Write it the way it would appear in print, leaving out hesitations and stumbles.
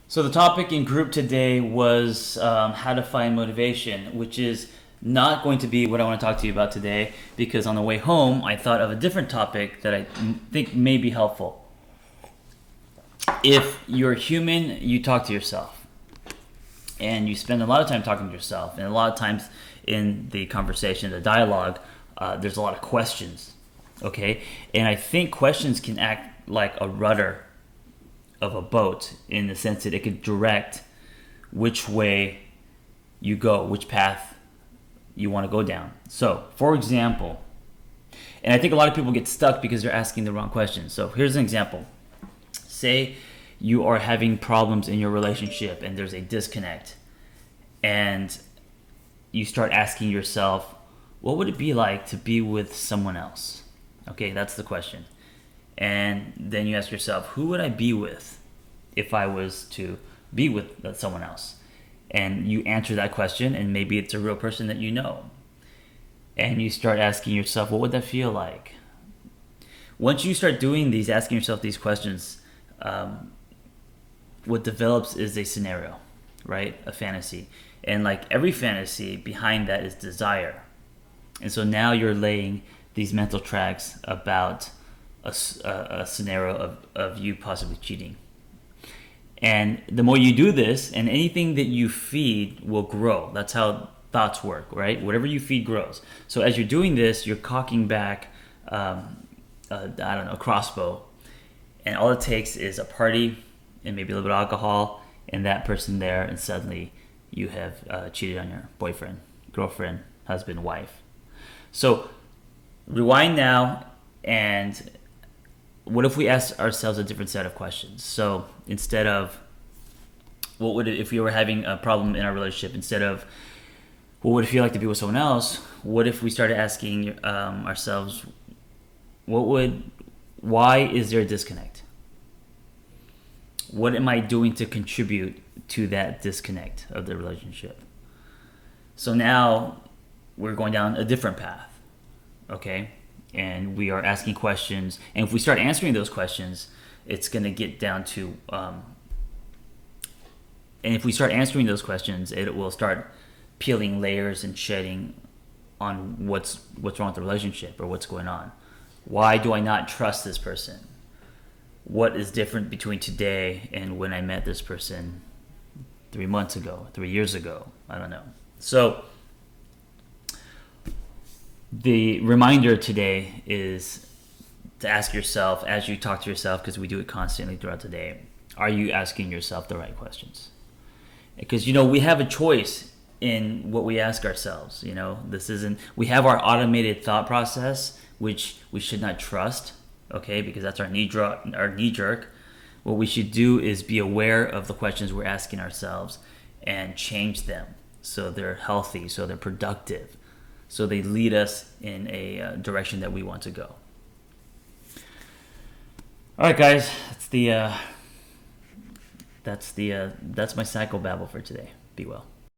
So the topic in group today was how to find motivation, which is not going to be what I want to talk to you about today because on the way home I thought of a different topic that I think may be helpful. If you're human, you talk to yourself and you spend a lot of time talking to yourself, and a lot of times in the conversation, the dialogue, there's a lot of questions, okay? And I think questions can act like a rudder of a boat in the sense that it could direct which way you go, which path you want to go down. So, for example, and I think a lot of people get stuck because they're asking the wrong questions. So, here's an example. Say you are having problems in your relationship and there's a disconnect, and you start asking yourself, what would it be like to be with someone else? Okay, that's the question. And then you ask yourself, who would I be with if I was to be with someone else? And you answer that question, and maybe it's a real person that you know. And you start asking yourself, what would that feel like? Once you start doing these, asking yourself these questions, what develops is a scenario, right? A fantasy. And like every fantasy, behind that is desire. And so now you're laying these mental tracks about a scenario of you possibly cheating. And the more you do this, and anything that you feed will grow. That's how thoughts work, right? Whatever you feed grows. So as you're doing this, you're cocking back, a crossbow. And all it takes is a party and maybe a little bit of alcohol and that person there, and suddenly you have cheated on your boyfriend, girlfriend, husband, wife. So rewind now, and what if we asked ourselves a different set of questions? So instead of what would it, if we were having a problem in our relationship, instead of what would it feel like to be with someone else, what if we started asking ourselves, why is there a disconnect? What am I doing to contribute to that disconnect of the relationship? So now we're going down a different path, okay? And we are asking questions. And if we start answering those questions, it's going to get down to, and if we start answering those questions, it will start peeling layers and shedding on what's wrong with the relationship or what's going on. Why do I not trust this person? What is different between today and when I met this person 3 months ago, 3 years ago? I don't know. So the reminder today is to ask yourself, as you talk to yourself, because we do it constantly throughout the day, are you asking yourself the right questions? Because, we have a choice in what we ask ourselves. We have our automated thought process, which we should not trust, okay, because that's our knee jerk. What we should do is be aware of the questions we're asking ourselves and change them so they're healthy, so they're productive, so they lead us in a direction that we want to go. All right, guys, that's my psychobabble for today. Be well.